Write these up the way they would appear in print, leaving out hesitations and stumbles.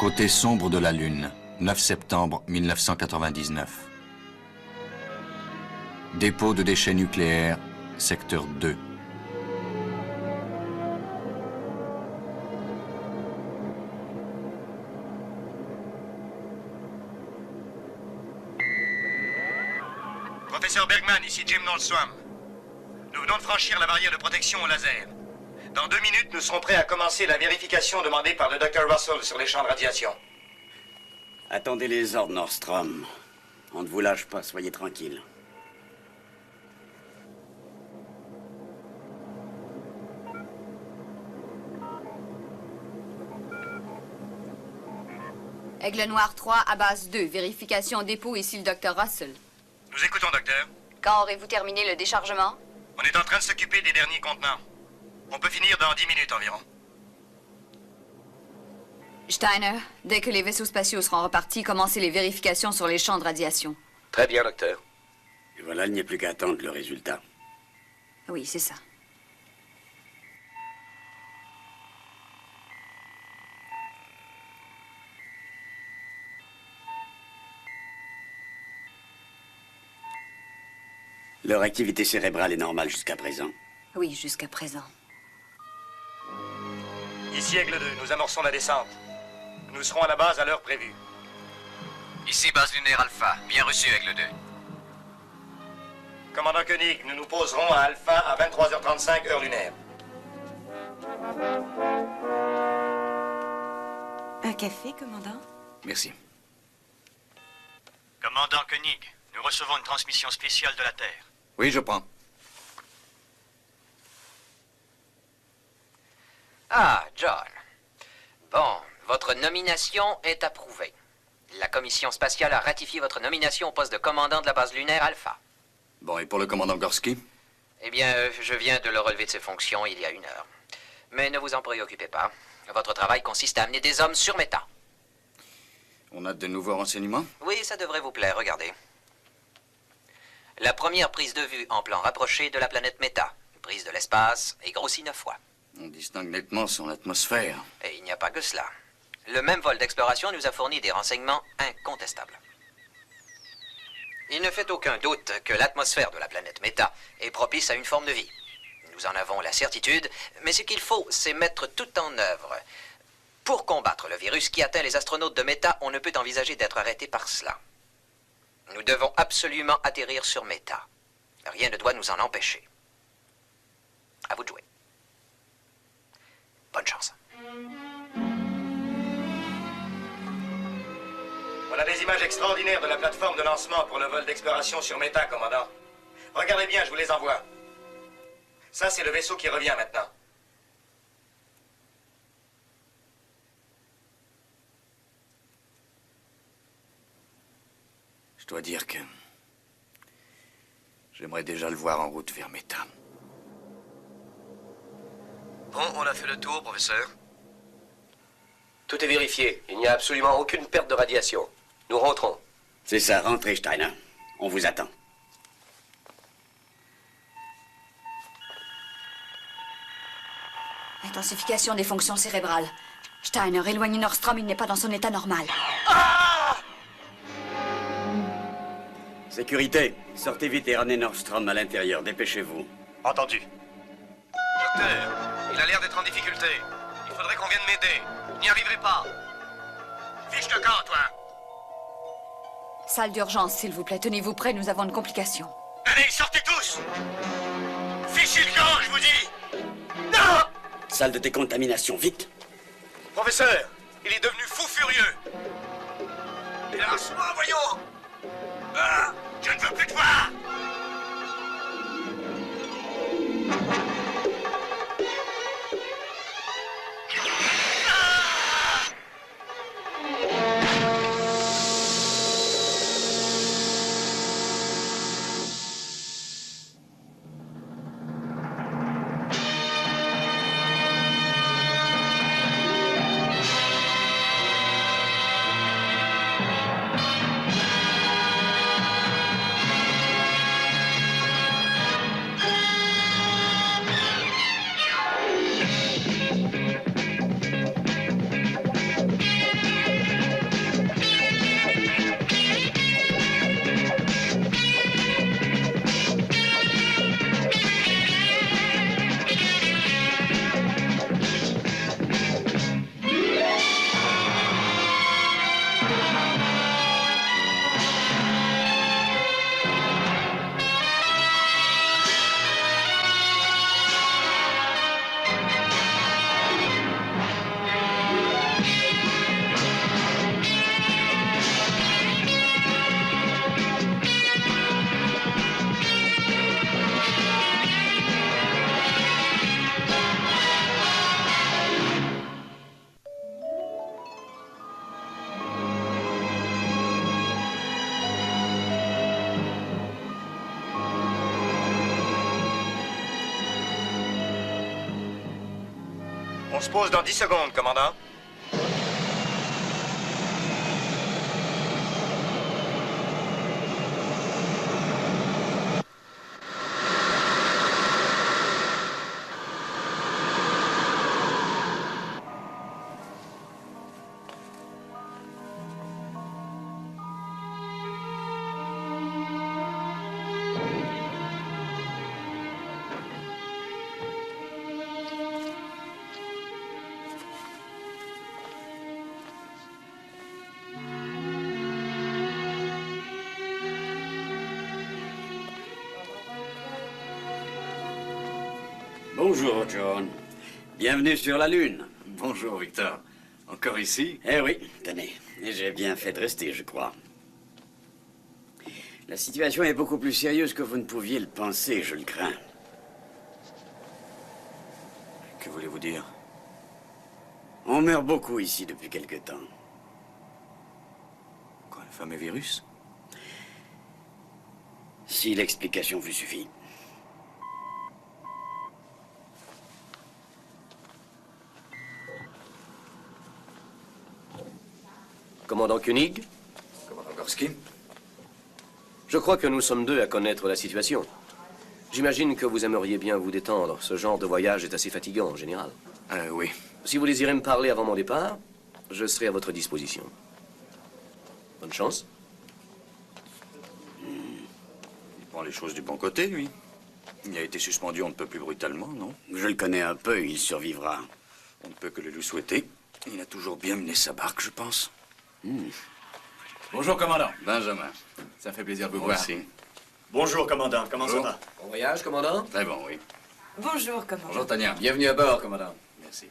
Côté sombre de la Lune, 9 septembre 1999. Dépôt de déchets nucléaires, secteur 2. Professeur Bergman, ici Jim Nordstrom. Nous venons de franchir la barrière de protection au laser. Dans 2 minutes, nous serons prêts à commencer la vérification demandée par le Dr Russell sur les champs de radiation. Attendez les ordres, Nordstrom. On ne vous lâche pas, soyez tranquille. Aigle Noir 3 à base 2, vérification dépôt, ici le Dr Russell. Nous écoutons, docteur. Quand aurez-vous terminé le déchargement? On est en train de s'occuper des derniers contenants. On peut finir dans 10 minutes environ. Steiner, dès que les vaisseaux spatiaux seront repartis, commencez les vérifications sur les champs de radiation. Très bien, docteur. Et voilà, il n'y a plus qu'à attendre le résultat. Oui, c'est ça. Leur activité cérébrale est normale jusqu'à présent. Oui, jusqu'à présent. Ici Aigle 2, nous amorçons la descente. Nous serons à la base à l'heure prévue. Ici base lunaire Alpha, bien reçu Aigle 2. Commandant Koenig, nous nous poserons à Alpha à 23h35 heure lunaire. Un café, commandant? Merci. Commandant Koenig, nous recevons une transmission spéciale de la Terre. Oui, je prends. Ah, John. Bon, votre nomination est approuvée. La commission spatiale a ratifié votre nomination au poste de commandant de la base lunaire Alpha. Bon, et pour le commandant Gorski? Eh bien, je viens de le relever de ses fonctions il y a 1 heure. Mais ne vous en préoccupez pas. Votre travail consiste à amener des hommes sur Méta. On a de nouveaux renseignements? Oui, ça devrait vous plaire, regardez. La première prise de vue en plan rapproché de la planète Méta. Prise de l'espace et grossie 9 fois. On distingue nettement son atmosphère. Et il n'y a pas que cela. Le même vol d'exploration nous a fourni des renseignements incontestables. Il ne fait aucun doute que l'atmosphère de la planète Méta est propice à une forme de vie. Nous en avons la certitude, mais ce qu'il faut, c'est mettre tout en œuvre. Pour combattre le virus qui atteint les astronautes de Méta, on ne peut envisager d'être arrêté par cela. Nous devons absolument atterrir sur Méta. Rien ne doit nous en empêcher. À vous de jouer. Bonne chance. On a des images extraordinaires de la plateforme de lancement pour le vol d'exploration sur Méta, commandant. Regardez bien, je vous les envoie. Ça, c'est le vaisseau qui revient maintenant. Je dois dire que... j'aimerais déjà le voir en route vers Méta. Bon, on a fait le tour, professeur. Tout est vérifié. Il n'y a absolument aucune perte de radiation. Nous rentrons. C'est ça, rentrez, Steiner. On vous attend. Intensification des fonctions cérébrales. Steiner, éloignez Nordstrom, il n'est pas dans son état normal. Sécurité, sortez vite et ramenez Nordstrom à l'intérieur. Dépêchez-vous. Entendu. Docteur, il a l'air d'être en difficulté. Il faudrait qu'on vienne m'aider. Je n'y arriverai pas. Fiche le camp, toi. Salle d'urgence, s'il vous plaît. Tenez-vous prêts, nous avons une complication. Allez, sortez tous. Fichez le camp, je vous dis. Non! Salle de décontamination, vite. Professeur, il est devenu fou furieux. Lâche-moi, voyons. Ah, je ne veux plus te voir. On se pose dans 10 secondes, commandant. Bonjour, John. Bienvenue sur la Lune. Bonjour, Victor. Encore ici? Eh oui, tenez. J'ai bien fait de rester, je crois. La situation est beaucoup plus sérieuse que vous ne pouviez le penser, je le crains. Que voulez-vous dire? On meurt beaucoup ici depuis quelque temps. Quoi, le fameux virus? Si l'explication vous suffit. Commandant Koenig, Commandant Gorski? je crois que nous sommes deux à connaître la situation. J'imagine que vous aimeriez bien vous détendre. Ce genre de voyage est assez fatigant en général. Oui. Si vous désirez me parler avant mon départ, je serai à votre disposition. Bonne chance. Il prend les choses du bon côté, lui. Il a été suspendu on ne peut plus brutalement, non? Je le connais un peu, il survivra. On ne peut que le lui souhaiter. Il a toujours bien mené sa barque, je pense. Bonjour, commandant. Benjamin. Ça fait plaisir de vous Moi voir. aussi. Bonjour, commandant. Comment ça va? Bon voyage, commandant. Très bon, oui. Bonjour, commandant. Bonjour, Tania. Bienvenue à bord, commandant. Merci.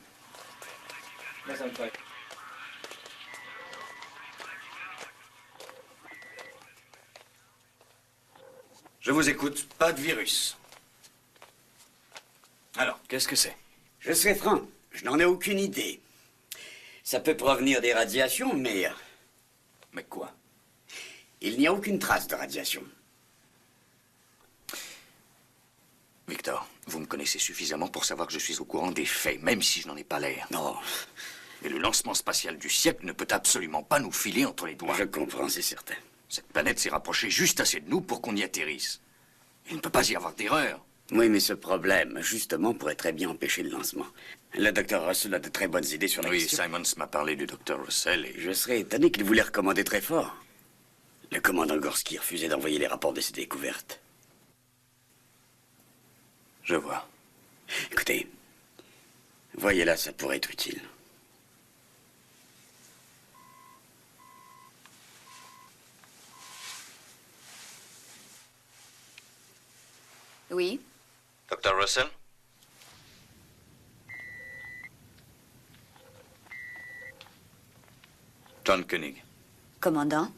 Je vous écoute. Pas de virus. Alors, qu'est-ce que c'est? Je serai franc, je n'en ai aucune idée. Ça peut provenir des radiations, mais Mais quoi? il n'y a aucune trace de radiation. Victor, vous me connaissez suffisamment pour savoir que je suis au courant des faits, même si je n'en ai pas l'air. Non, Et le lancement spatial du siècle ne peut absolument pas nous filer entre les doigts. je comprends, c'est certain. Cette planète s'est rapprochée juste assez de nous pour qu'on y atterrisse. Il ne peut pas y avoir d'erreur. Oui, mais ce problème, justement, pourrait très bien empêcher le lancement. Le docteur Russell a de très bonnes idées sur la Oui, question. Simons m'a parlé du docteur Russell et... Je serais étonné qu'il vous les recommandait très fort. Le commandant Gorski refusait d'envoyer les rapports de ses découvertes. Je vois. Écoutez, voyez là, ça pourrait être utile. Oui? Docteur Russell? John Koenig. Commandant?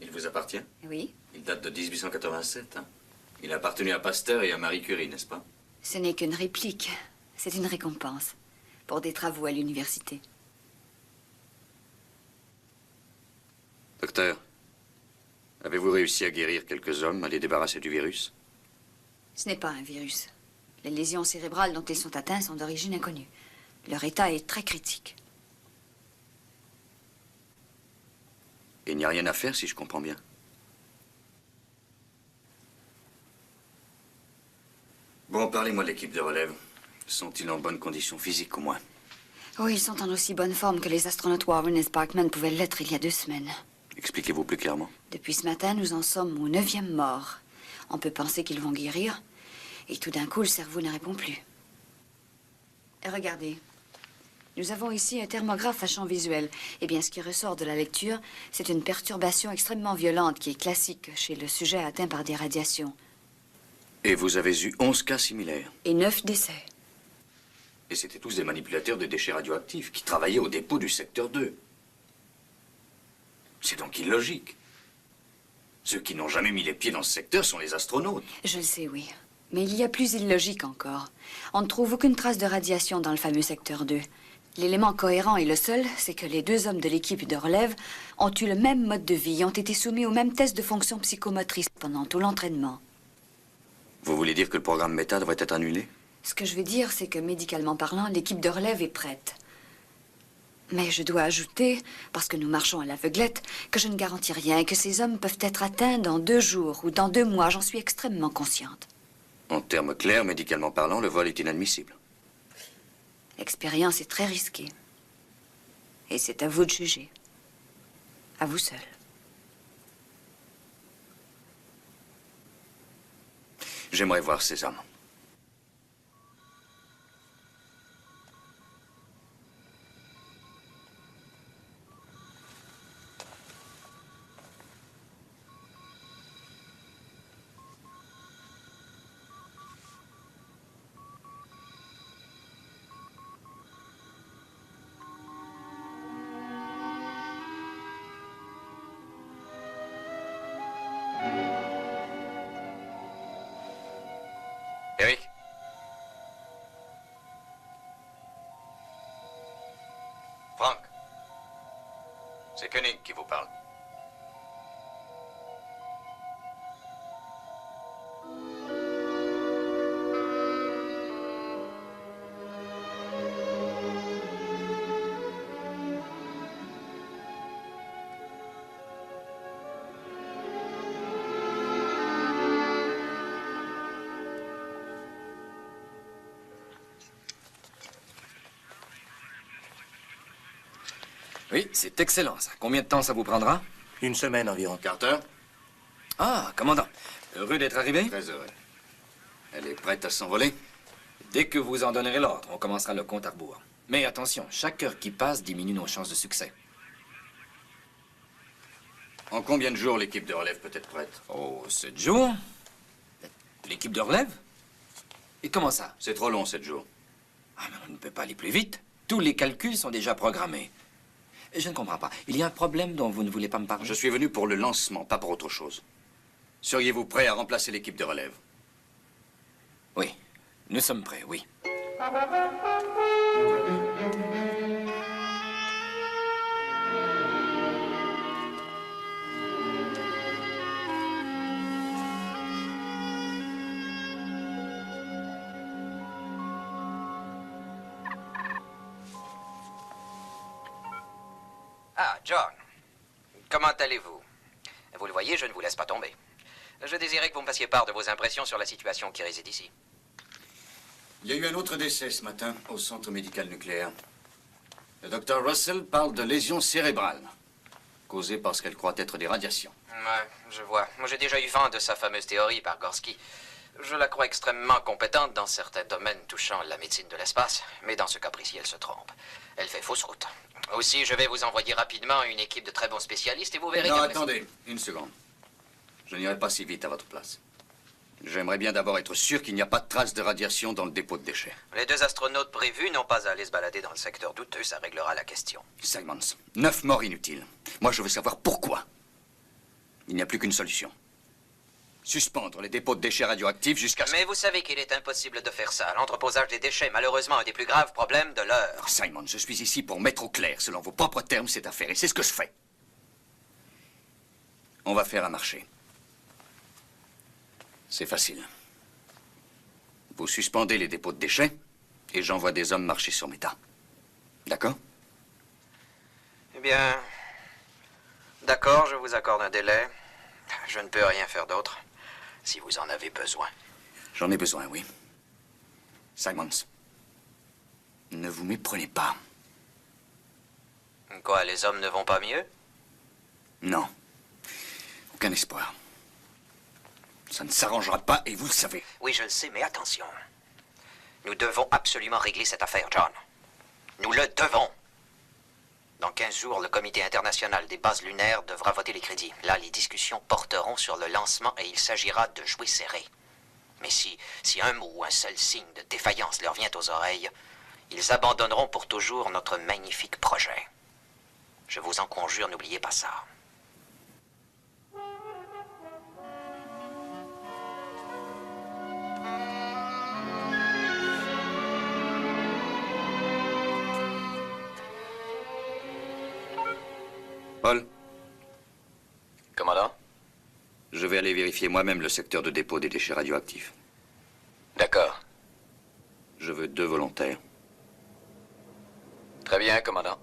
Il vous appartient? Oui? Il date de 1887, hein? Il a appartenu à Pasteur et à Marie Curie, n'est-ce pas? Ce n'est qu'une réplique. C'est une récompense pour des travaux à l'université. Docteur, avez-vous réussi à guérir quelques hommes, à les débarrasser du virus? Ce n'est pas un virus. Les lésions cérébrales dont ils sont atteints sont d'origine inconnue. Leur état est très critique. Il n'y a rien à faire, si je comprends bien. Bon, parlez-moi de l'équipe de relève. Sont-ils en bonne condition physique, au moins? Oh, ils sont en aussi bonne forme que les astronautes Warren et Sparkman pouvaient l'être il y a 2 semaines. Expliquez-vous plus clairement. Depuis ce matin, nous en sommes au 9e mort. On peut penser qu'ils vont guérir, et tout d'un coup, le cerveau ne répond plus. Et regardez, nous avons ici un thermographe à champ visuel. Eh bien, ce qui ressort de la lecture, c'est une perturbation extrêmement violente qui est classique chez le sujet atteint par des radiations. Et vous avez eu 11 cas similaires. Et 9 décès. Et c'était tous des manipulateurs de déchets radioactifs qui travaillaient au dépôt du secteur 2. C'est donc illogique. Ceux qui n'ont jamais mis les pieds dans ce secteur sont les astronautes. Je le sais, oui. Mais il y a plus illogique encore. On ne trouve aucune trace de radiation dans le fameux secteur 2. L'élément cohérent et le seul, c'est que les 2 hommes de l'équipe de relève ont eu le même mode de vie, ont été soumis au même test de fonction psychomotrice pendant tout l'entraînement. Vous voulez dire que le programme Méta devrait être annulé? Ce que je veux dire, c'est que médicalement parlant, l'équipe de relève est prête. Mais je dois ajouter, parce que nous marchons à l'aveuglette, que je ne garantis rien et que ces hommes peuvent être atteints dans 2 jours ou dans 2 mois. J'en suis extrêmement consciente. En termes clairs, médicalement parlant, le vol est inadmissible. L'expérience est très risquée. Et c'est à vous de juger. À vous seul. J'aimerais voir ces hommes. Eric? Frank? C'est Koenig qui vous parle. Oui, c'est excellent, ça. Combien de temps ça vous prendra? 1 semaine environ. Carter? Ah, commandant. Heureux d'être arrivé? Très heureux. Elle est prête à s'envoler? Dès que vous en donnerez l'ordre, on commencera le compte à rebours. Mais attention, chaque heure qui passe diminue nos chances de succès. En combien de jours l'équipe de relève peut être prête? Oh, 7 jours? L'équipe de relève? Et comment ça? C'est trop long, 7 jours. Ah, mais on ne peut pas aller plus vite. Tous les calculs sont déjà programmés. Je ne comprends pas. Il y a un problème dont vous ne voulez pas me parler? Je suis venu pour le lancement, pas pour autre chose. Seriez-vous prêt à remplacer l'équipe de relève? Oui, nous sommes prêts, oui. Ah, John. Comment allez-vous? Vous le voyez, je ne vous laisse pas tomber. Je désirais que vous me fassiez part de vos impressions sur la situation qui réside ici. Il y a eu un autre décès ce matin au centre médical nucléaire. Le docteur Russell parle de lésions cérébrales, causées par ce qu'elle croit être des radiations. Ouais, je vois. Moi, j'ai déjà eu vent de sa fameuse théorie par Gorski. Je la crois extrêmement compétente dans certains domaines touchant la médecine de l'espace, mais dans ce cas précis, elle se trompe. Elle fait fausse route. Aussi, je vais vous envoyer rapidement une équipe de très bons spécialistes et vous verrez... Non, qu'après- attendez, une seconde. Je n'irai pas si vite à votre place. J'aimerais bien d'abord être sûr qu'il n'y a pas de traces de radiation dans le dépôt de déchets. Les 2 astronautes prévus n'ont pas à aller se balader dans le secteur douteux, ça réglera la question. Simons, 9 morts inutiles. Moi, je veux savoir pourquoi. Il n'y a plus qu'une solution. Suspendre les dépôts de déchets radioactifs jusqu'à... Mais vous savez qu'il est impossible de faire ça. L'entreposage des déchets est malheureusement un des plus graves problèmes de l'heure. Simon, je suis ici pour mettre au clair, selon vos propres termes, cette affaire, et c'est ce que je fais. On va faire un marché. C'est facile. Vous suspendez les dépôts de déchets, et j'envoie des hommes marcher sur Méta. D'accord? Eh bien... D'accord, je vous accorde un délai. Je ne peux rien faire d'autre, si vous en avez besoin. J'en ai besoin, oui. Simons, ne vous méprenez pas. Quoi, les hommes ne vont pas mieux? Non. Aucun espoir. Ça ne s'arrangera pas, et vous le savez. Oui, je le sais, mais attention. Nous devons absolument régler cette affaire, John. Nous le devons. Dans 15 jours, le comité international des bases lunaires devra voter les crédits. Là, les discussions porteront sur le lancement et il s'agira de jouer serré. Mais si un mot ou un seul signe de défaillance leur vient aux oreilles, ils abandonneront pour toujours notre magnifique projet. Je vous en conjure, n'oubliez pas ça. Paul, Commandant? je vais aller vérifier moi-même le secteur de dépôt des déchets radioactifs. D'accord. Je veux 2 volontaires. Très bien, commandant.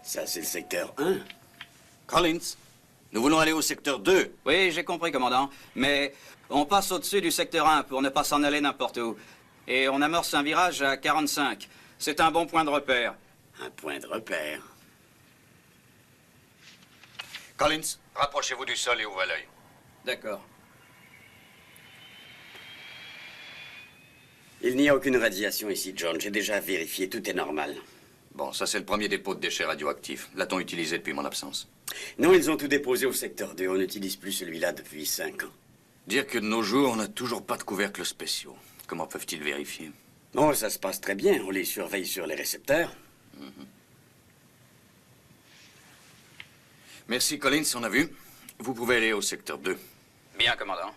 Ça, c'est le secteur 1. Collins, nous voulons aller au secteur 2. Oui, j'ai compris, commandant. Mais on passe au-dessus du secteur 1 pour ne pas s'en aller n'importe où. Et on amorce un virage à 45. C'est un bon point de repère. Un point de repère. Collins, rapprochez-vous du sol et ouvrez l'œil. D'accord. Il n'y a aucune radiation ici, John. J'ai déjà vérifié, tout est normal. Bon, ça c'est le premier dépôt de déchets radioactifs. L'a-t-on utilisé depuis mon absence? Non, ils ont tout déposé au secteur 2. On n'utilise plus celui-là depuis 5 ans. Dire que de nos jours, on n'a toujours pas de couvercles spéciaux. Comment peuvent-ils vérifier? Oh, ça se passe très bien. On les surveille sur les récepteurs. Merci, Collins, on a vu. Vous pouvez aller au secteur 2. Bien, commandant.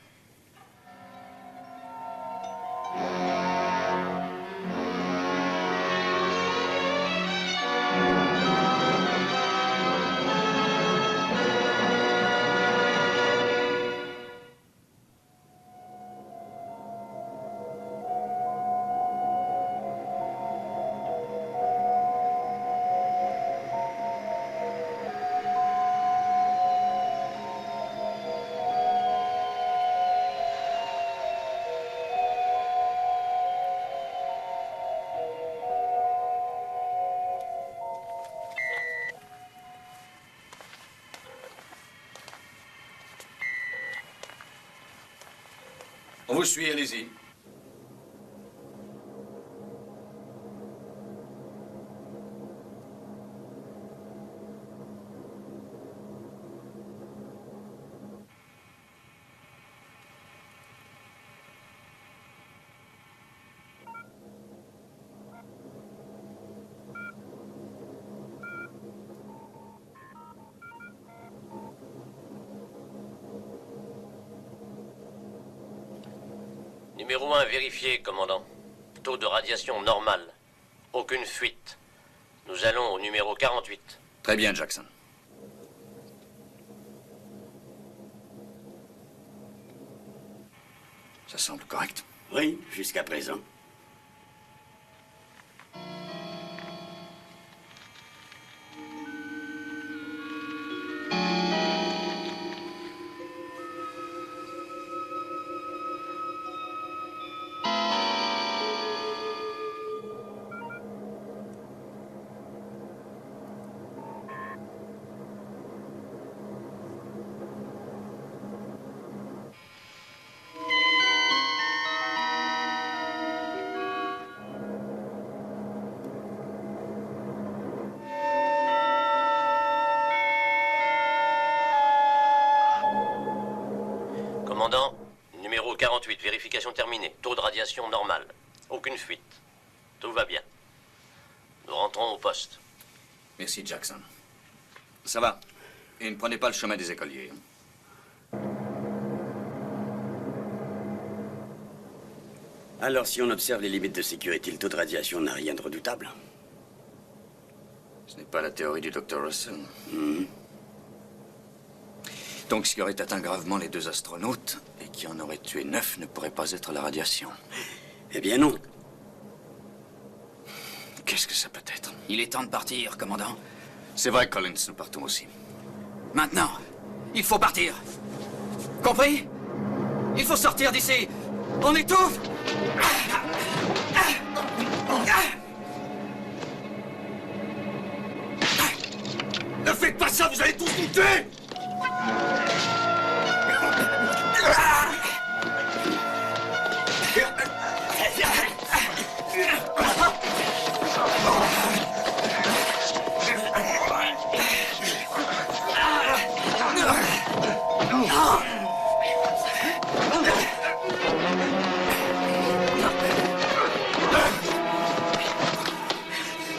On vous suit, allez-y. Numéro 1 vérifié, commandant. Taux de radiation normal. Aucune fuite. Nous allons au numéro 48. Très bien, Jackson. Ça semble correct. Oui, jusqu'à présent. Commandant, numéro 48, vérification terminée. Taux de radiation normal. Aucune fuite. Tout va bien. Nous rentrons au poste. Merci, Jackson. Ça va. Et ne prenez pas le chemin des écoliers. Alors, si on observe les limites de sécurité, le taux de radiation n'a rien de redoutable. Ce n'est pas la théorie du Dr. Russell. Donc, ce qui aurait atteint gravement les 2 astronautes et qui en aurait tué 9 ne pourrait pas être la radiation. Eh bien, non. Qu'est-ce que ça peut être? Il est temps de partir, commandant. C'est vrai, Collins, nous partons aussi. Maintenant, il faut partir. Compris? Il faut sortir d'ici. On étouffe. Ne faites pas ça, vous allez tous nous tuer!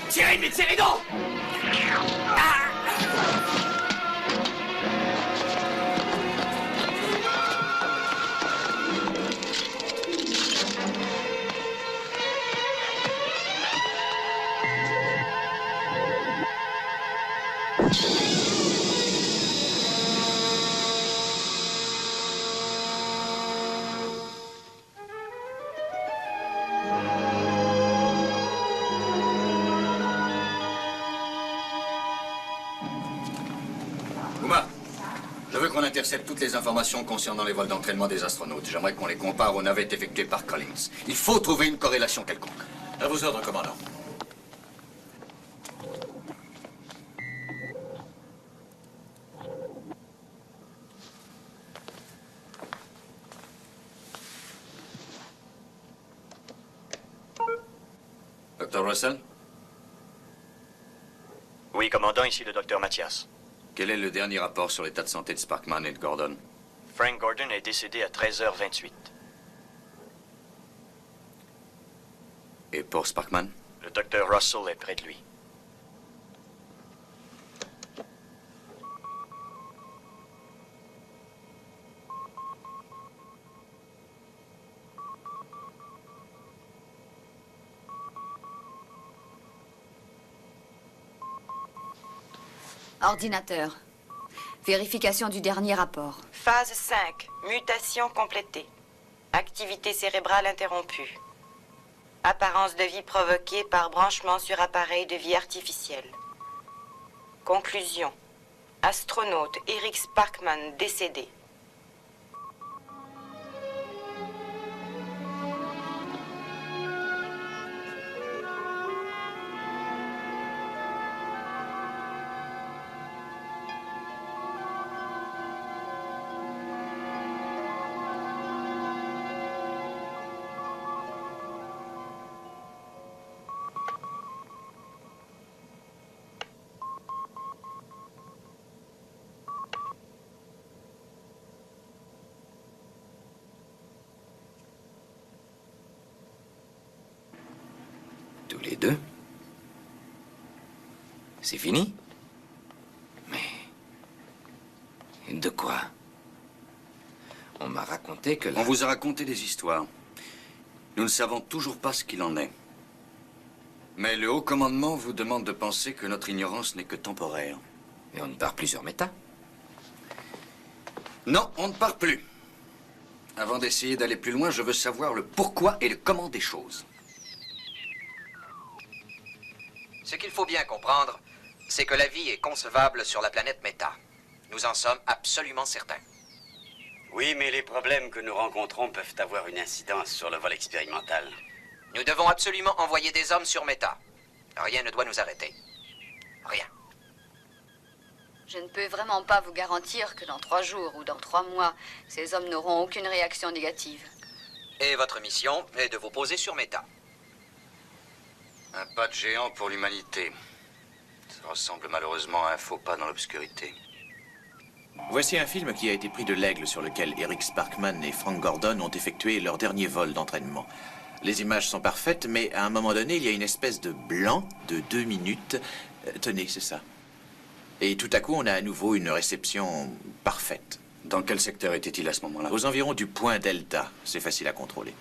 Tirez, mais tirez donc! qu'on intercepte toutes les informations concernant les vols d'entraînement des astronautes. J'aimerais qu'on les compare aux navettes effectuées par Collins. Il faut trouver une corrélation quelconque. À vos ordres, commandant. Dr. Russell? Oui, commandant, ici le docteur Mathias. Quel est le dernier rapport sur l'état de santé de Sparkman et de Gordon? Frank Gordon est décédé à 13h28. Et pour Sparkman? Le docteur Russell est près de lui. Ordinateur. Vérification du dernier rapport. Phase 5. Mutation complétée. Activité cérébrale interrompue. Apparence de vie provoquée par branchement sur appareil de vie artificielle. Conclusion. Astronaute Eric Sparkman décédé. Tous les deux? C'est fini? Mais... de quoi? On m'a raconté que... On vous a raconté des histoires. Nous ne savons toujours pas ce qu'il en est. Mais le haut commandement vous demande de penser que notre ignorance n'est que temporaire. Et on ne part plus sur Méta? Non, on ne part plus. Avant d'essayer d'aller plus loin, je veux savoir le pourquoi et le comment des choses. Ce qu'il faut bien comprendre, c'est que la vie est concevable sur la planète Méta. Nous en sommes absolument certains. Oui, mais les problèmes que nous rencontrons peuvent avoir une incidence sur le vol expérimental. Nous devons absolument envoyer des hommes sur Méta. Rien ne doit nous arrêter. Rien. Je ne peux vraiment pas vous garantir que dans 3 jours ou dans 3 mois, ces hommes n'auront aucune réaction négative. Et votre mission est de vous poser sur Méta. Un pas de géant pour l'humanité. Ça ressemble malheureusement à un faux pas dans l'obscurité. Voici un film qui a été pris de l'Aigle sur lequel Eric Sparkman et Frank Gordon ont effectué leur dernier vol d'entraînement. Les images sont parfaites, mais à un moment donné, il y a une espèce de blanc de 2 minutes. Tenez, c'est ça. Et tout à coup, on a à nouveau une réception parfaite. Dans quel secteur était-il à ce moment-là? Aux environs du point Delta. C'est facile à contrôler.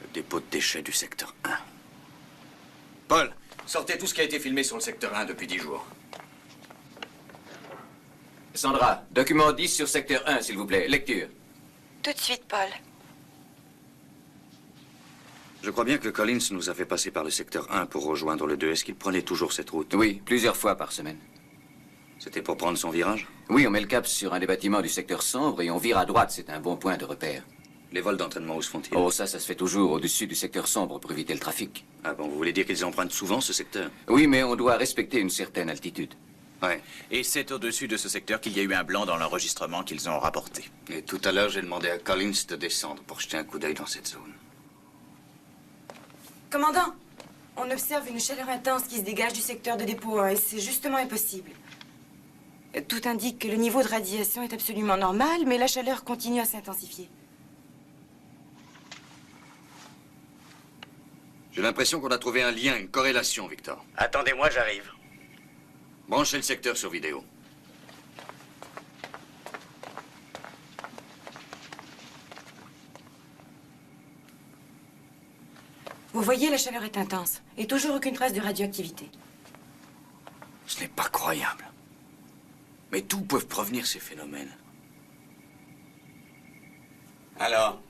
Le dépôt de déchets du secteur 1. Paul, sortez tout ce qui a été filmé sur le secteur 1 depuis 10 jours. Sandra, document 10 sur secteur 1, s'il vous plaît. Lecture. Tout de suite, Paul. Je crois bien que Collins nous a fait passer par le secteur 1 pour rejoindre le 2. Est-ce qu'il prenait toujours cette route? Oui, plusieurs fois par semaine. C'était pour prendre son virage? Oui, on met le cap sur un des bâtiments du secteur sombre et on vire à droite. C'est un bon point de repère. Les vols d'entraînement, où se font-ils? Oh, ça se fait toujours au-dessus du secteur sombre pour éviter le trafic. Ah bon, vous voulez dire qu'ils empruntent souvent ce secteur? Oui, mais on doit respecter une certaine altitude. Ouais. Et c'est au-dessus de ce secteur qu'il y a eu un blanc dans l'enregistrement qu'ils ont rapporté. Et tout à l'heure, j'ai demandé à Collins de descendre pour jeter un coup d'œil dans cette zone. Commandant, on observe une chaleur intense qui se dégage du secteur de dépôt 1 et c'est justement impossible. Tout indique que le niveau de radiation est absolument normal, mais la chaleur continue à s'intensifier. J'ai l'impression qu'on a trouvé un lien, une corrélation, Victor. Attendez-moi, j'arrive. Branchez le secteur sur vidéo. Vous voyez, la chaleur est intense et toujours aucune trace de radioactivité. Ce n'est pas croyable. Mais d'où peuvent provenir ces phénomènes? Alors,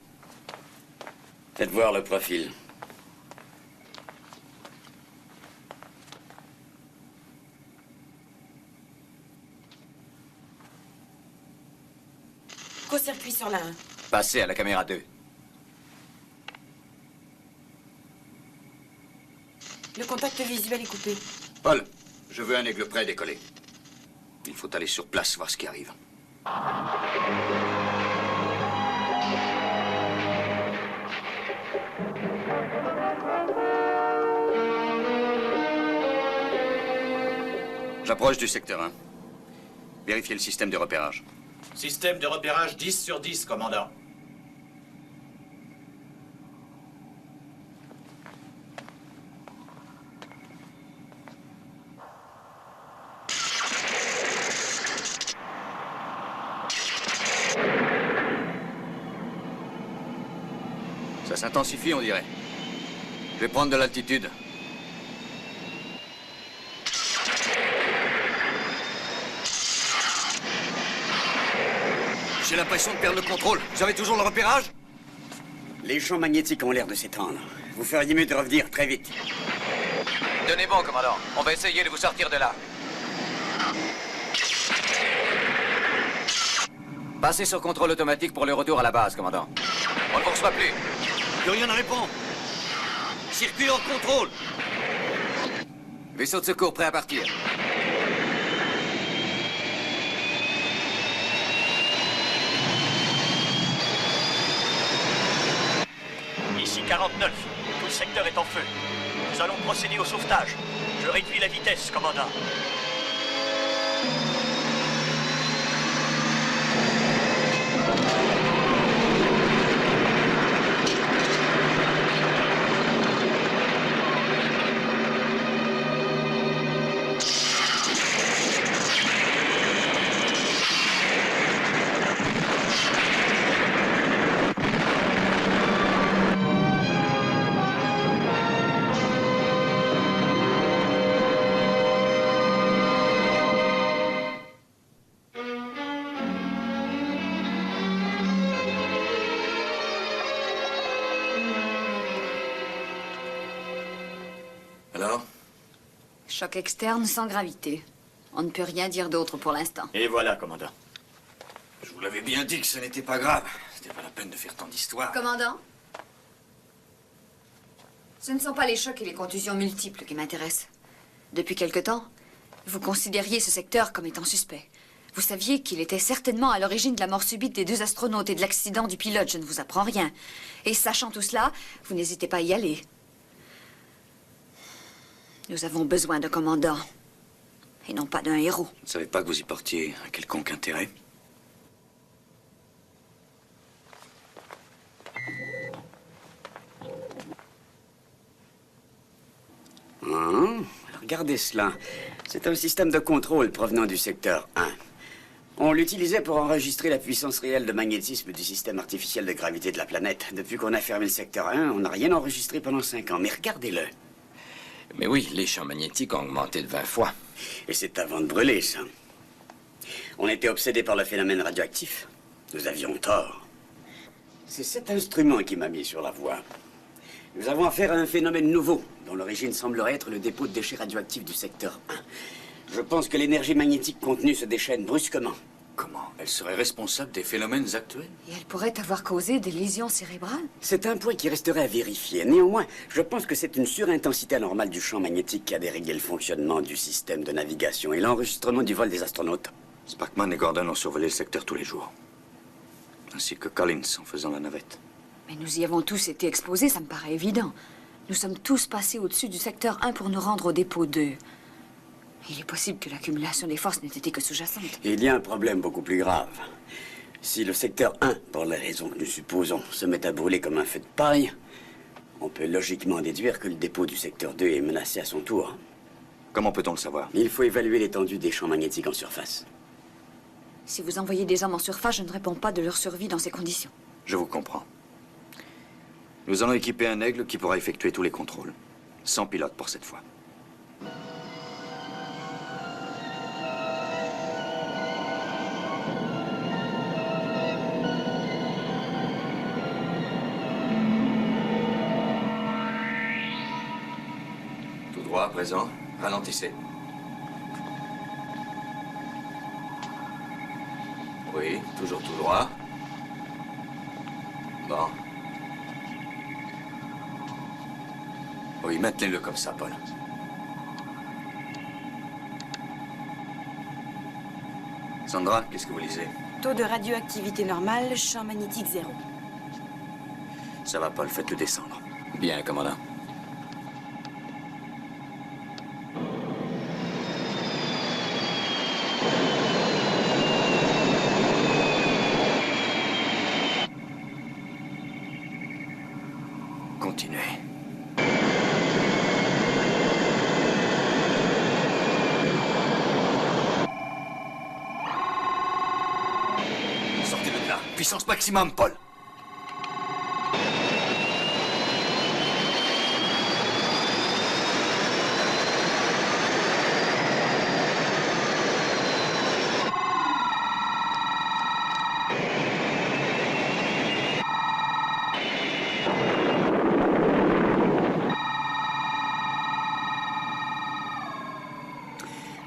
faites voir le profil. court-circuit sur la 1. Passez à la caméra 2. Le contact visuel est coupé. Paul, je veux un aigle prêt à décoller. Il faut aller sur place voir ce qui arrive. J'approche du secteur 1. Vérifiez le système de repérage. Système de repérage 10 sur 10, commandant. Ça s'intensifie, on dirait. Je vais prendre de l'altitude. J'ai l'impression de perdre le contrôle. Vous avez toujours le repérage? Les champs magnétiques ont l'air de s'étendre. Vous feriez mieux de revenir très vite. Tenez bon, commandant. On va essayer de vous sortir de là. Passez sur contrôle automatique pour le retour à la base, commandant. On ne vous reçoit plus. Plus rien ne répond. Circuit hors contrôle. Vaisseau de secours prêt à partir. Ici 49. Tout le secteur est en feu. Nous allons procéder au sauvetage. Je réduis la vitesse, commandant. Alors? Choc externe sans gravité. On ne peut rien dire d'autre pour l'instant. Et voilà, commandant. Je vous l'avais bien dit que ce n'était pas grave. C'était pas la peine de faire tant d'histoires. Commandant? Ce ne sont pas les chocs et les contusions multiples qui m'intéressent. Depuis quelque temps, vous considériez ce secteur comme étant suspect. Vous saviez qu'il était certainement à l'origine de la mort subite des 2 astronautes et de l'accident du pilote, je ne vous apprends rien. Et sachant tout cela, vous n'hésitez pas à y aller. Nous avons besoin d'un commandant, et non pas d'un héros. Je ne savais pas que vous y portiez un quelconque intérêt. Regardez cela. C'est un système de contrôle provenant du secteur 1. On l'utilisait pour enregistrer la puissance réelle de magnétisme du système artificiel de gravité de la planète. Depuis qu'on a fermé le secteur 1, on n'a rien enregistré pendant 5 ans. Mais regardez-le. Mais oui, les champs magnétiques ont augmenté de 20 fois. Et c'est avant de brûler, ça. On était obsédés par le phénomène radioactif. Nous avions tort. C'est cet instrument qui m'a mis sur la voie. Nous avons affaire à un phénomène nouveau, dont l'origine semblerait être le dépôt de déchets radioactifs du secteur 1. Je pense que l'énergie magnétique contenue se déchaîne brusquement. Comment? Elle serait responsable des phénomènes actuels? Et elle pourrait avoir causé des lésions cérébrales? C'est un point qui resterait à vérifier. Néanmoins, je pense que c'est une surintensité anormale du champ magnétique qui a déréglé le fonctionnement du système de navigation et l'enregistrement du vol des astronautes. Sparkman et Gordon ont survolé le secteur tous les jours. Ainsi que Collins en faisant la navette. Mais nous y avons tous été exposés, ça me paraît évident. Nous sommes tous passés au-dessus du secteur 1 pour nous rendre au dépôt 2. Il est possible que l'accumulation des forces n'ait été que sous-jacente. Et il y a un problème beaucoup plus grave. Si le secteur 1, pour les raisons que nous supposons, se met à brûler comme un feu de paille, on peut logiquement déduire que le dépôt du secteur 2 est menacé à son tour. Comment peut-on le savoir? Il faut évaluer l'étendue des champs magnétiques en surface. Si vous envoyez des hommes en surface, je ne réponds pas de leur survie dans ces conditions. Je vous comprends. Nous allons équiper un aigle qui pourra effectuer tous les contrôles. Sans pilote pour cette fois. Tout droit à présent. Ralentissez. Oui, toujours tout droit. Bon. Oui, maintenez-le comme ça, Paul. Sandra, qu'est-ce que vous lisez? Taux de radioactivité normale, champ magnétique 0. Ça va, Paul, faites-le descendre. Bien, commandant. Continuez. Sortez-le de là. Puissance maximum, Paul.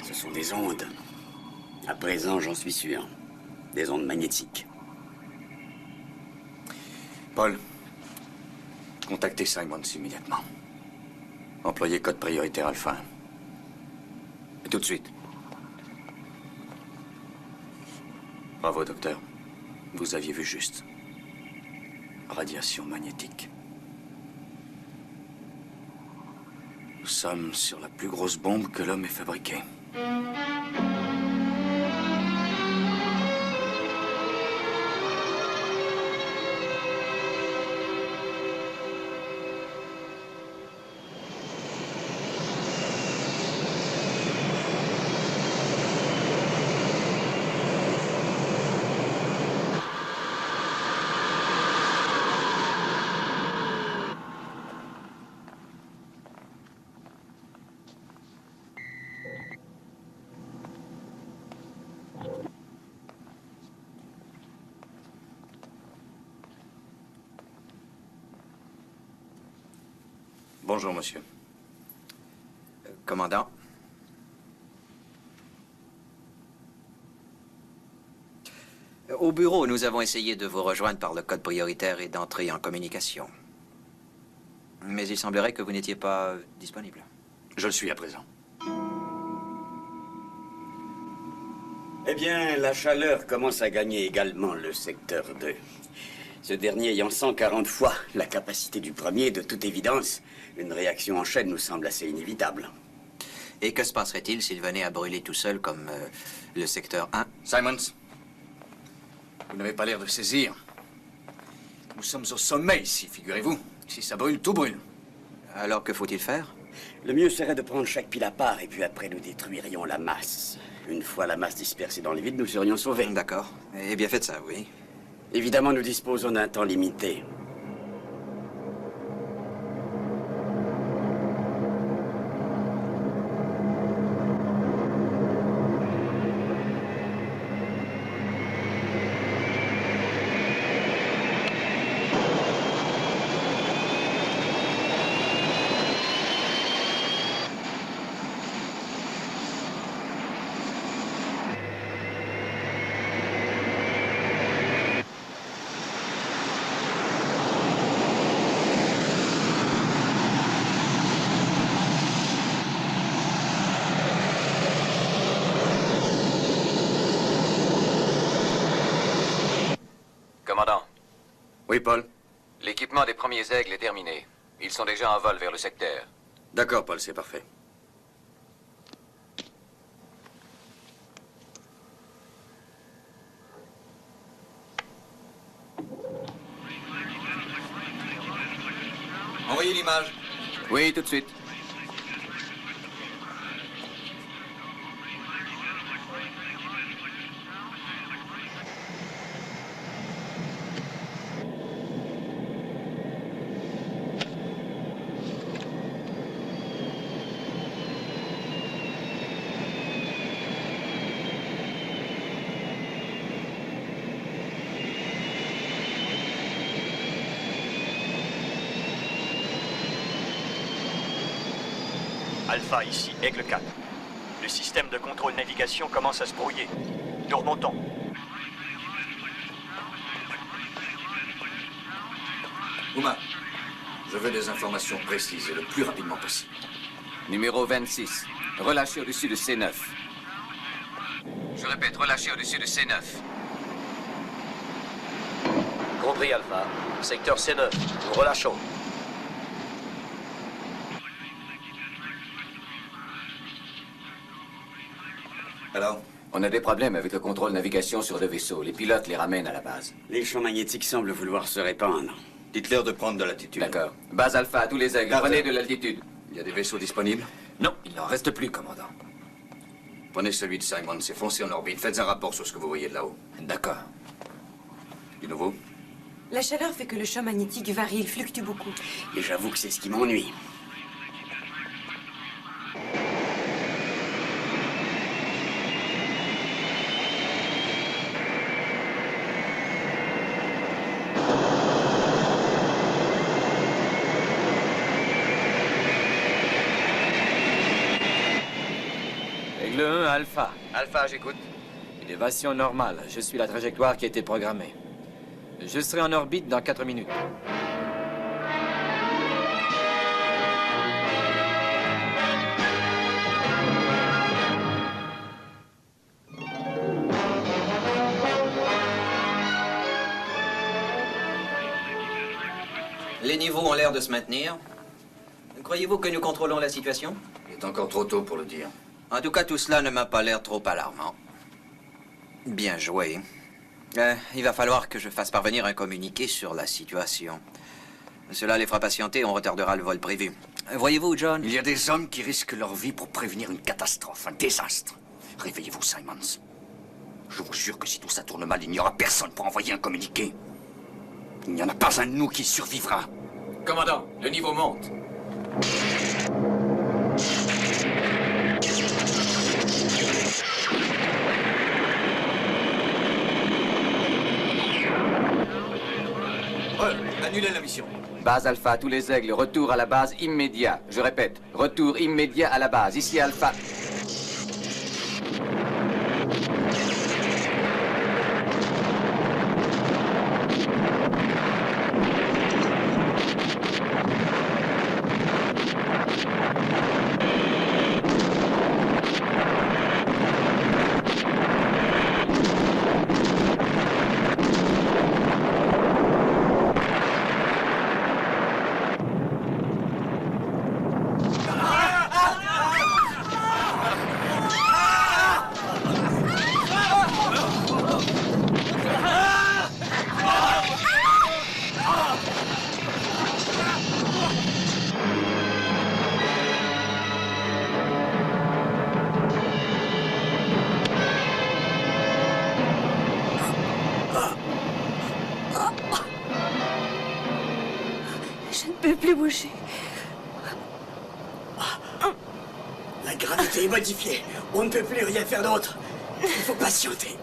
Ce sont des ondes. À présent, j'en suis sûr. Des ondes magnétiques. Paul, contactez Simons immédiatement. Employez code prioritaire Alpha 1. Et tout de suite. Bravo, docteur. Vous aviez vu juste. Radiation magnétique. Nous sommes sur la plus grosse bombe que l'homme ait fabriquée. Bonjour, monsieur. Commandant. Au bureau, nous avons essayé de vous rejoindre par le code prioritaire et d'entrer en communication. Mais il semblerait que vous n'étiez pas disponible. Je le suis à présent. Eh bien, la chaleur commence à gagner également le secteur 2. Ce dernier ayant 140 fois la capacité du premier, de toute évidence, une réaction en chaîne nous semble assez inévitable. Et que se passerait-il s'il venait à brûler tout seul comme le secteur 1? Simons, vous n'avez pas l'air de saisir. Nous sommes au sommet ici, figurez-vous. Si ça brûle, tout brûle. Alors que faut-il faire? Le mieux serait de prendre chaque pile à part et puis après nous détruirions la masse. Une fois la masse dispersée dans le vide, nous serions sauvés. D'accord. Eh bien, faites ça, oui. Évidemment, nous disposons d'un temps limité. Commandant. Oui, Paul? L'équipement des premiers aigles est terminé. Ils sont déjà en vol vers le secteur. D'accord, Paul, c'est parfait. Envoyez l'image. Oui, tout de suite. Alpha, ici, Aigle 4. Le système de contrôle navigation commence à se brouiller. Nous remontons. Uma, je veux des informations précises et le plus rapidement possible. Numéro 26. Relâché au-dessus de C9. Je répète, relâché au-dessus de C9. Compris, Alpha. Secteur C9. Nous relâchons. Alors? On a des problèmes avec le contrôle navigation sur le vaisseau. Les pilotes les ramènent à la base. Les champs magnétiques semblent vouloir se répandre. Dites-leur de prendre de l'altitude. D'accord. Base Alpha, tous les aigles, prenez de l'altitude. Il y a des vaisseaux disponibles? Non, il n'en reste plus, commandant. Prenez celui de Simon, c'est foncé en orbite. Faites un rapport sur ce que vous voyez de là-haut. D'accord. Du nouveau? La chaleur fait que le champ magnétique varie, il fluctue beaucoup. Et j'avoue que c'est ce qui m'ennuie. Aigle 1, Alpha. Alpha, j'écoute. Élévation normale. Je suis la trajectoire qui a été programmée. Je serai en orbite dans 4 minutes. Les niveaux ont l'air de se maintenir. Croyez-vous que nous contrôlons la situation? Il est encore trop tôt pour le dire. En tout cas, tout cela ne m'a pas l'air trop alarmant. Bien joué. Il va falloir que je fasse parvenir un communiqué sur la situation. Cela les fera patienter, on retardera le vol prévu. Voyez-vous, John? Il y a des hommes qui risquent leur vie pour prévenir une catastrophe, un désastre. Réveillez-vous, Simons. Je vous jure que si tout ça tourne mal, il n'y aura personne pour envoyer un communiqué. Il n'y en a pas un de nous qui survivra. Commandant, le niveau monte. Annulez la mission. Base Alpha, tous les aigles, retour à la base immédiat. Je répète, retour immédiat à la base. Ici Alpha. Je ne peux plus bouger. La gravité est modifiée. On ne peut plus rien faire d'autre. Il faut patienter.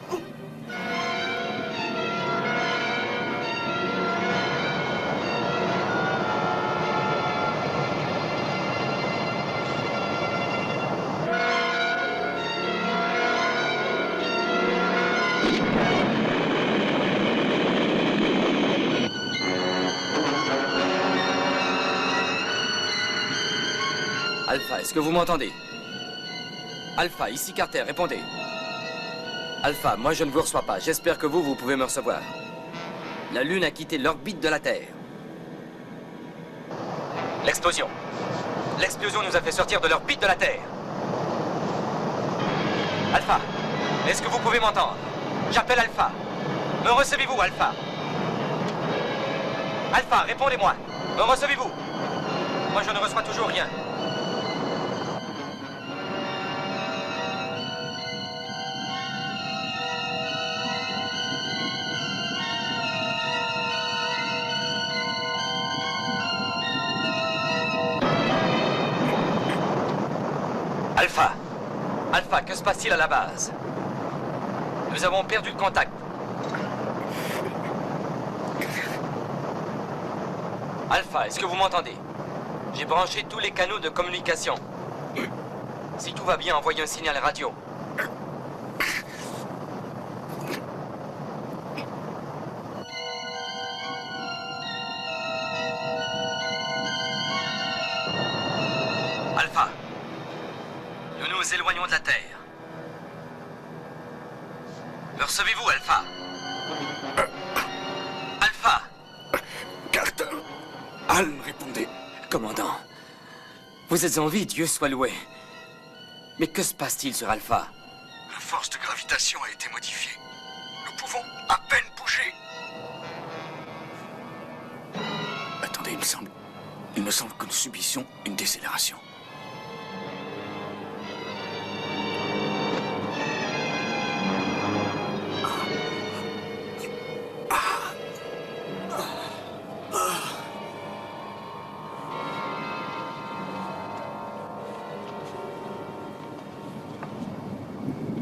Alpha, est-ce que vous m'entendez? Alpha, ici Carter, répondez. Alpha, moi je ne vous reçois pas. J'espère que vous pouvez me recevoir. La Lune a quitté l'orbite de la Terre. L'explosion. L'explosion nous a fait sortir de l'orbite de la Terre. Alpha, est-ce que vous pouvez m'entendre? J'appelle Alpha. Me recevez-vous, Alpha? Alpha, répondez-moi. Me recevez-vous? Moi je ne reçois toujours rien. Alpha. Alpha, que se passe-t-il à la base? Nous avons perdu le contact. Alpha, est-ce que vous m'entendez? J'ai branché tous les canaux de communication. Si tout va bien, envoyez un signal radio. compagnons de la Terre. Me recevez-vous, Alpha? Alpha! Carter, Al, répondez. Commandant, vous êtes en vie, Dieu soit loué. Mais que se passe-t-il sur Alpha? La force de gravitation a été modifiée. Nous pouvons à peine bouger. Attendez, il me semble que nous subissions une décélération.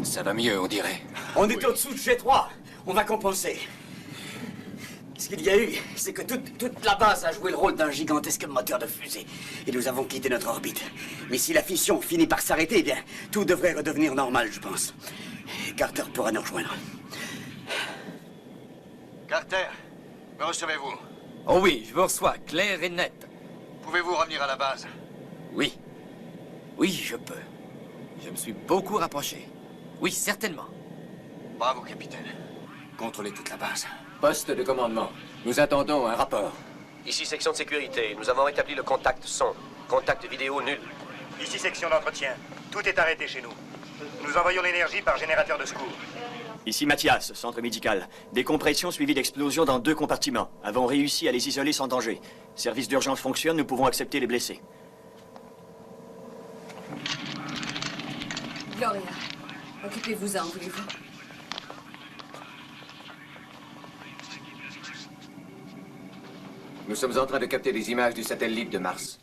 Ça va mieux, on dirait. On est au-dessous de G3. On va compenser. Ce qu'il y a eu, c'est que toute la base a joué le rôle d'un gigantesque moteur de fusée. Et nous avons quitté notre orbite. Mais si la fission finit par s'arrêter, eh bien, tout devrait redevenir normal, je pense. Et Carter pourra nous rejoindre. Carter, me recevez-vous? Oh oui, je vous reçois, clair et net. Pouvez-vous revenir à la base? Oui. Oui, je peux. Je me suis beaucoup rapproché. Oui, certainement. Bravo, capitaine. Contrôlez toute la base. Poste de commandement. Nous attendons un rapport. Ici, section de sécurité. Nous avons établi le contact son. Contact vidéo nul. Ici, section d'entretien. Tout est arrêté chez nous. Nous envoyons l'énergie par générateur de secours. Ici Mathias, centre médical. Décompression suivie d'explosion dans 2 compartiments. Avons réussi à les isoler sans danger. Service d'urgence fonctionne, nous pouvons accepter les blessés. Gloria, occupez-vous-en, voulez-vous? Nous sommes en train de capter des images du satellite de Mars.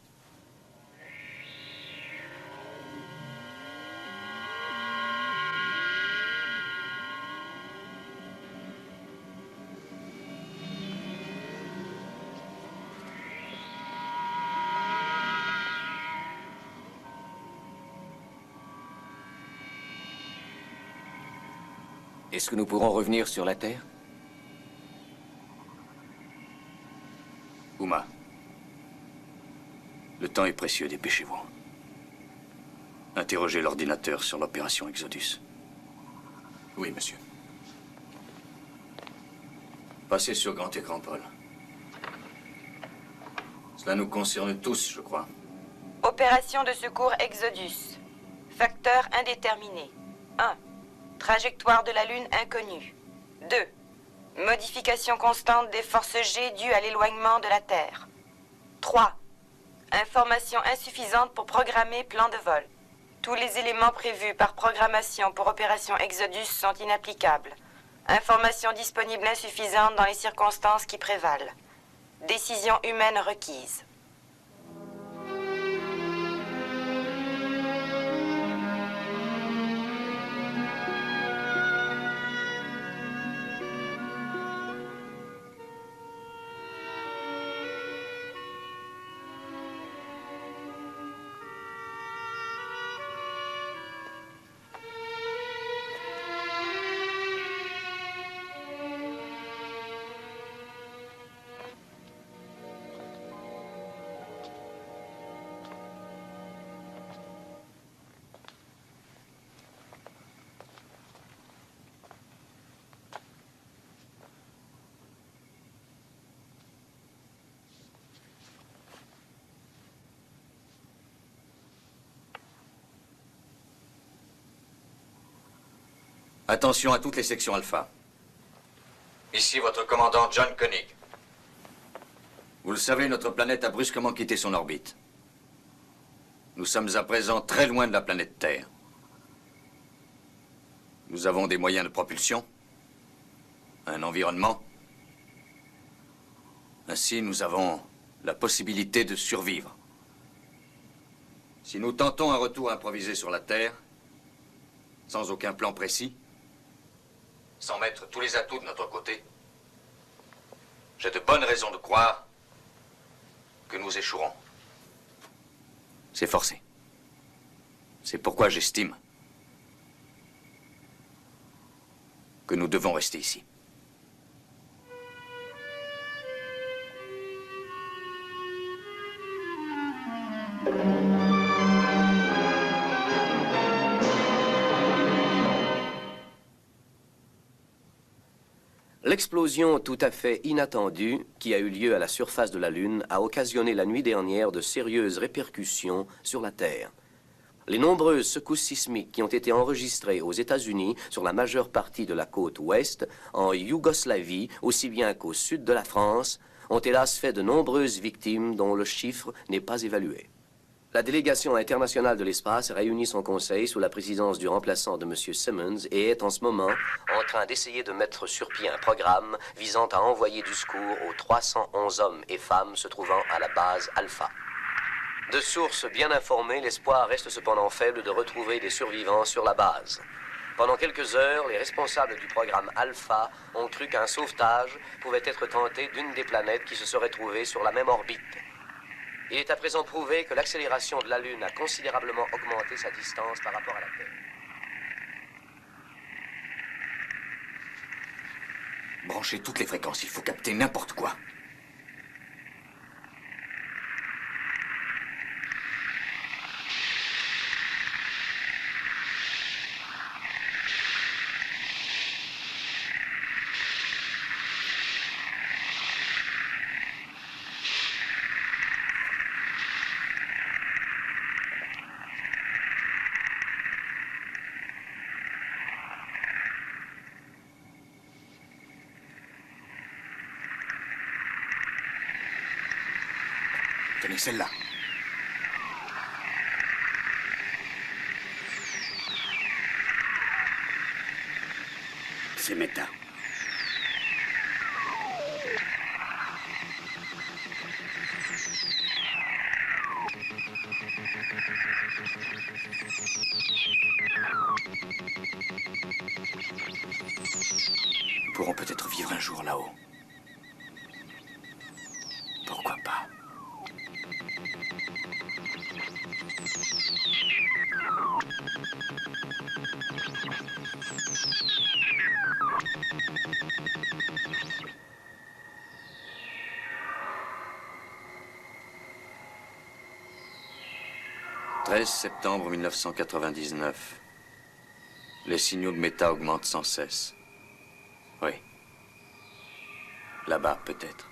Est-ce que nous pourrons revenir sur la Terre? Uma, le temps est précieux, dépêchez-vous. Interrogez l'ordinateur sur l'opération Exodus. Oui, monsieur. Passez sur grand écran, Paul. Cela nous concerne tous, je crois. Opération de secours Exodus. Facteur indéterminé. 1. Trajectoire de la Lune inconnue. 2. Modification constante des forces G dues à l'éloignement de la Terre. 3. Information insuffisante pour programmer plan de vol. Tous les éléments prévus par programmation pour opération Exodus sont inapplicables. Information disponible insuffisante dans les circonstances qui prévalent. Décision humaine requise. Attention à toutes les sections alpha. Ici votre commandant John Koenig. Vous le savez, notre planète a brusquement quitté son orbite. Nous sommes à présent très loin de la planète Terre. Nous avons des moyens de propulsion, un environnement. Ainsi, nous avons la possibilité de survivre. Si nous tentons un retour improvisé sur la Terre, sans aucun plan précis, sans mettre tous les atouts de notre côté, j'ai de bonnes raisons de croire que nous échouerons. C'est forcé. C'est pourquoi j'estime que nous devons rester ici. L'explosion tout à fait inattendue qui a eu lieu à la surface de la Lune a occasionné la nuit dernière de sérieuses répercussions sur la Terre. Les nombreuses secousses sismiques qui ont été enregistrées aux États-Unis sur la majeure partie de la côte ouest, en Yougoslavie aussi bien qu'au sud de la France, ont hélas fait de nombreuses victimes dont le chiffre n'est pas évalué. La délégation internationale de l'espace réunit son conseil sous la présidence du remplaçant de M. Simmons et est en ce moment en train d'essayer de mettre sur pied un programme visant à envoyer du secours aux 311 hommes et femmes se trouvant à la base Alpha. De sources bien informées, l'espoir reste cependant faible de retrouver des survivants sur la base. Pendant quelques heures, les responsables du programme Alpha ont cru qu'un sauvetage pouvait être tenté d'une des planètes qui se serait trouvée sur la même orbite. Il est à présent prouvé que l'accélération de la Lune a considérablement augmenté sa distance par rapport à la Terre. Branchez toutes les fréquences, il faut capter n'importe quoi. Tenez celle-là. C'est Meta. Nous pourrons peut-être vivre un jour là-haut. Pourquoi pas? « 13 septembre 1999. Les signaux de Meta augmentent sans cesse. Oui. Là-bas, peut-être.